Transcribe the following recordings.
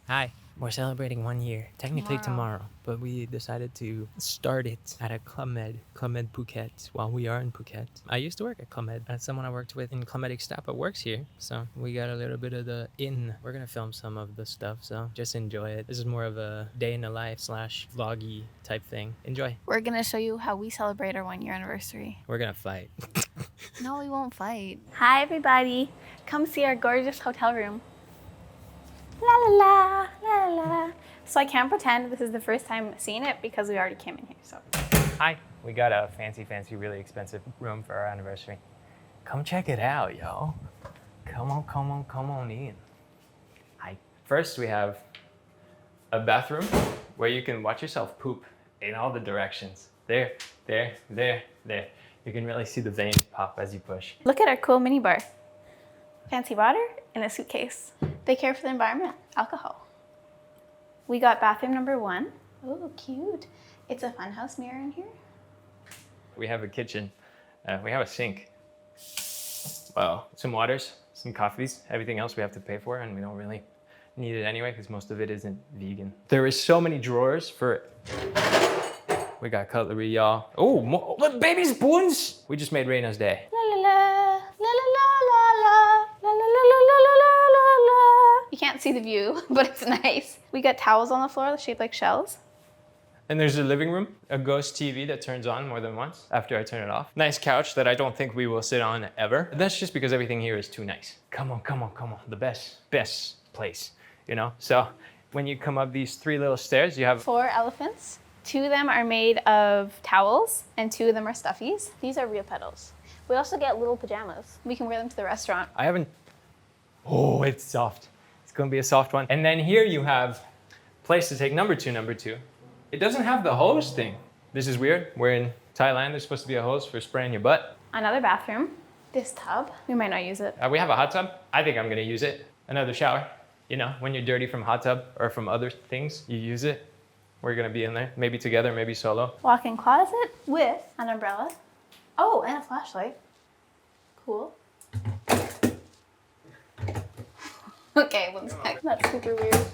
Hi. We're celebrating 1 year, technically tomorrow, but we decided to start it at a Club Med Phuket, while we are in Phuket. I used to work at Club Med, and someone I worked with in Club Med Extapa works here, so we got a little bit of the in. We're gonna film some of the stuff, so just enjoy it. This is more of a day in the life slash vloggy type thing. Enjoy. We're gonna show you how we celebrate our 1 year anniversary. We're gonna fight. No, we won't fight. Hi, everybody. Come see our gorgeous hotel room. La la la, la la la. So I can't pretend this is the first time seeing it because we already came in here, so. Hi. We got a fancy, really expensive room for our anniversary. Come check it out, yo. Come on in. Hi. First, we have a bathroom where you can watch yourself poop in all the directions. There. You can really see the veins pop as you push. Look at our cool mini bar. Fancy water in a suitcase. They care for the environment. Alcohol. We got bathroom number 1. Oh, cute. It's a funhouse mirror in here. We have a kitchen. We have a sink. Well, some waters, some coffees. Everything else we have to pay for, and we don't really need it anyway because most of it isn't vegan. There is so many drawers for it. We got cutlery, y'all. Oh, look, baby spoons! We just made Rayna's day. La la la, la la la la la, la la la la la la la la. You can't see the view, but it's nice. We got towels on the floor shaped like shells. And there's a living room, a ghost TV that turns on more than once after I turn it off. Nice couch that I don't think we will sit on ever. That's just because everything here is too nice. Come on. The best place, you know? So when you come up these 3 little stairs, you have 4 elephants. 2 of them are made of towels and 2 of them are stuffies. These are real petals. We also get little pajamas. We can wear them to the restaurant. Oh, it's soft. It's gonna be a soft one. And then here you have place to take number two. It doesn't have the hose thing. This is weird. We're in Thailand. There's supposed to be a hose for spraying your butt. Another bathroom. This tub. We might not use it. We have a hot tub. I think I'm gonna use it. Another shower. You know, when you're dirty from hot tub or from other things, you use it. We're gonna be in there, maybe together, maybe solo. Walk-in closet with an umbrella. Oh, and a flashlight. Cool. Okay, one sec. That's super weird.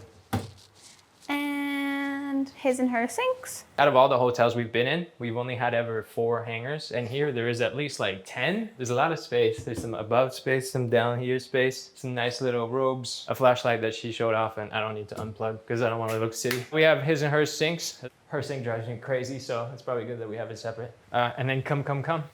And his and her sinks. Out of all the hotels we've been in, we've only had ever 4 hangers. And here there is at least like 10. There's a lot of space. There's some above space, some down here space, some nice little robes, a flashlight that she showed off, and I don't need to unplug because I don't want to look silly. We have his and her sinks. Her sink drives me crazy, so it's probably good that we have it separate. And then come.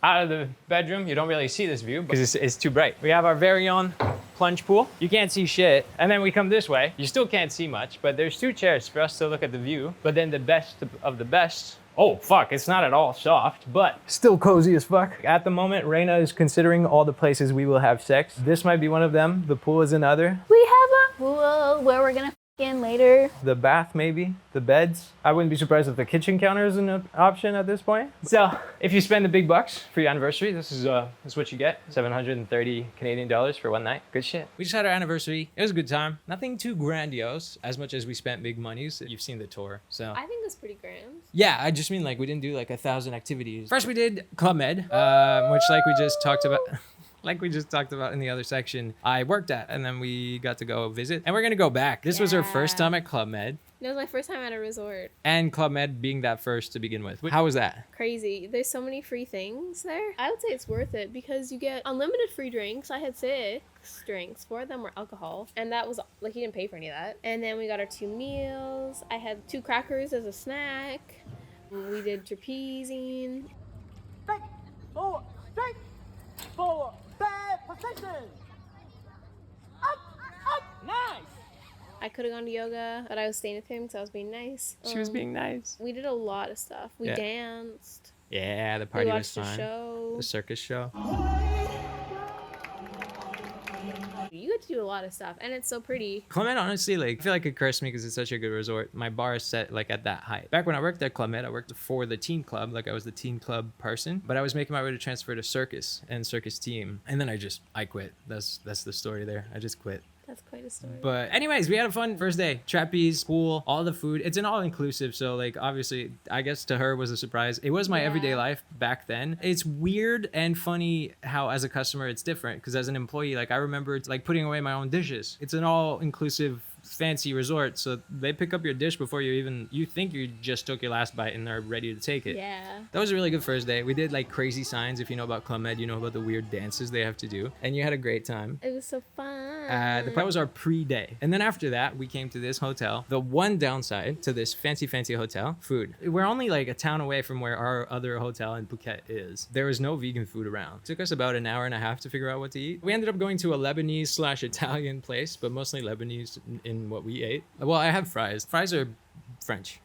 Out of the bedroom, you don't really see this view because it's too bright. We have our very own plunge pool. You can't see shit. And then we come this way. You still can't see much, but there's 2 chairs for us to look at the view. But then the best of the best, oh fuck, it's not at all soft, but still cozy as fuck. At the moment, Rayna is considering all the places we will have sex. This might be one of them. The pool is another. We have a pool where we're gonna in later. The bath, maybe. The beds. I wouldn't be surprised if the kitchen counter is an option at this point. So if you spend the big bucks for your anniversary, this is what you get. 730 Canadian dollars for one night. Good shit. We just had our anniversary. It was a good time. Nothing too grandiose as much as we spent big monies. You've seen the tour, so. I think that's pretty grand. Yeah, I just mean like we didn't do like 1,000 activities. First we did Club Med, which like we just talked about. Like we just talked about in the other section, I worked at, and then we got to go visit, and we're gonna go back. This was our first time at Club Med. It was my first time at a resort. And Club Med being that first to begin with. How was that? Crazy. There's so many free things there. I would say it's worth it because you get unlimited free drinks. I had 6 drinks. 4 of them were alcohol. And that was, like, you didn't pay for any of that. And then we got our 2 meals. I had 2 crackers as a snack. We did trapezing. Straight forward. Bad position. Up. Nice. I could have gone to yoga, but I was staying with him because I was being nice. She was being nice. We did a lot of stuff. We danced. Yeah, the party was fun. We watched a show. The circus show. You get to do a lot of stuff, and it's so pretty. Club Med, honestly, like, I feel like it cursed me because it's such a good resort. My bar is set like at that height. Back when I worked at Club Med, I worked for the teen club. Like I was the teen club person, but I was making my way to transfer to circus and circus team. And then I quit. That's the story there. I just quit. That's quite a story. But anyways, we had a fun first day. Trapeze, pool, all the food. It's an all-inclusive, so like obviously, I guess to her was a surprise. It was my everyday life back then. It's weird and funny how as a customer it's different because as an employee, like I remember like putting away my own dishes. It's an all-inclusive fancy resort, so they pick up your dish before you think you just took your last bite and they're ready to take it. Yeah. That was a really good first day. We did like crazy signs. If you know about Club Med, you know about the weird dances they have to do, and you had a great time. It was so fun. That was our pre-day. And then after that, we came to this hotel. The one downside to this fancy hotel, food. We're only like a town away from where our other hotel in Phuket is. There was no vegan food around. It took us about an hour and a half to figure out what to eat. We ended up going to a Lebanese/Italian place, but mostly Lebanese in what we ate. Well, I have fries. Fries are French.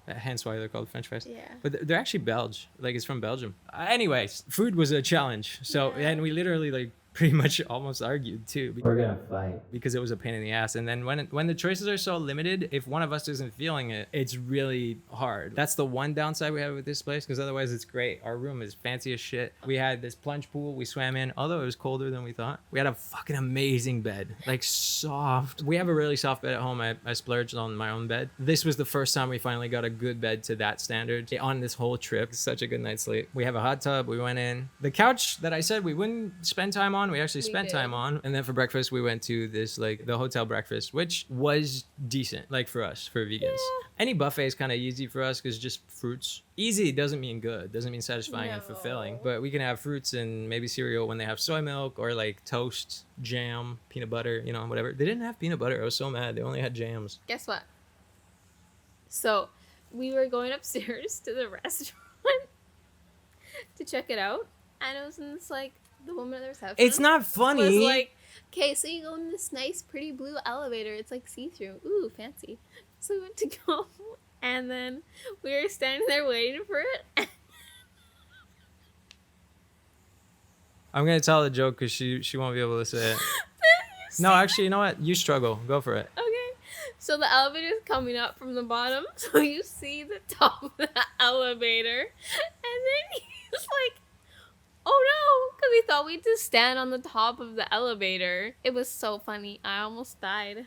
Hence why they're called French fries. Yeah. But they're actually Belgian. Like, it's from Belgium. Anyways, food was a challenge. So, and we literally like pretty much almost argued too. We're gonna fight because it was a pain in the ass. And then when the choices are so limited, if one of us isn't feeling it, it's really hard. That's the one downside we have with this place, because otherwise it's great. Our room is fancy as shit. We had this plunge pool we swam in, although it was colder than we thought. We had a fucking amazing bed, like soft. We have a really soft bed at home. I splurged on my own bed. This was the first time we finally got a good bed to that standard on this whole trip. It's such a good night's sleep. We have a hot tub. We went in. The couch that I said we wouldn't spend time on, we actually spent time on. And then for breakfast, we went to this, like, the hotel breakfast, which was decent, like, for us, for vegans. Yeah. Any buffet is kind of easy for us because just fruits. Easy doesn't mean good, doesn't mean satisfying and fulfilling. But we can have fruits and maybe cereal when they have soy milk, or like toast, jam, peanut butter, you know, whatever. They didn't have peanut butter. I was so mad. They only had jams. Guess what? So we were going upstairs to the restaurant to check it out, and it was in this, like, the woman at the reception. It's not funny. Was like, okay, so you go in this nice, pretty blue elevator. It's like see-through. Ooh, fancy. So we went to go, and then we were standing there waiting for it. I'm gonna tell the joke because she won't be able to say it. No, actually, you know what? You struggle. Go for it. Okay. So the elevator is coming up from the bottom, so you see the top of the elevator, and then he's like, oh no, because we thought we'd just stand on the top of the elevator. It was so funny. I almost died.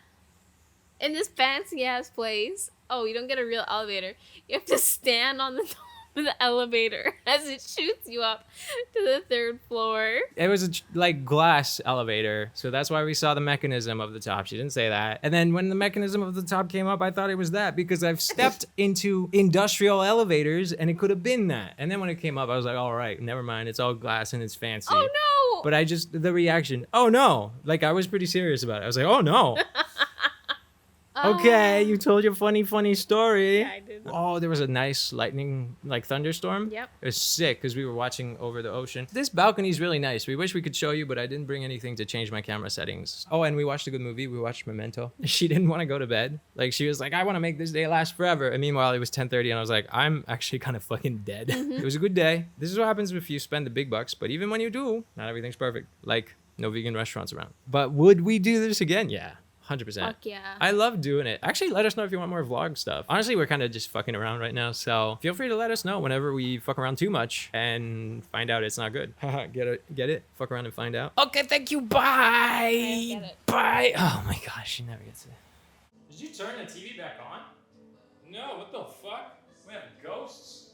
In this fancy ass place, oh, you don't get a real elevator. You have to stand on the top of the elevator as it shoots you up to the 3rd floor. It was a like glass elevator, so that's why we saw the mechanism of the top. She didn't say that. And then when the mechanism of the top came up, I thought it was that because I've stepped into industrial elevators and it could have been that. And then when it came up, I was like, all right, never mind. It's all glass and it's fancy. Oh no! But the reaction, oh no. Like, I was pretty serious about it. I was like, oh no. Okay, you told your funny story. Yeah, I did. Oh, there was a nice lightning, like, thunderstorm. Yep. It was sick because we were watching over the ocean. This balcony is really nice. We wish we could show you, but I didn't bring anything to change my camera settings. Oh, and we watched a good movie. We watched Memento. She didn't want to go to bed. Like, she was like, I want to make this day last forever. And meanwhile, it was 10:30 and I was like, I'm actually kind of fucking dead. It was a good day. This is what happens if you spend the big bucks. But even when you do, not everything's perfect. Like, no vegan restaurants around. But would we do this again? Yeah. 100%. Fuck yeah. I love doing it. Actually, let us know if you want more vlog stuff. Honestly, we're kind of just fucking around right now, so feel free to let us know whenever we fuck around too much and find out it's not good. Get it? Get it? Fuck around and find out. Okay, thank you. Bye. Bye. Oh my gosh, she never gets it. Did you turn the TV back on? No, what the fuck? We have ghosts.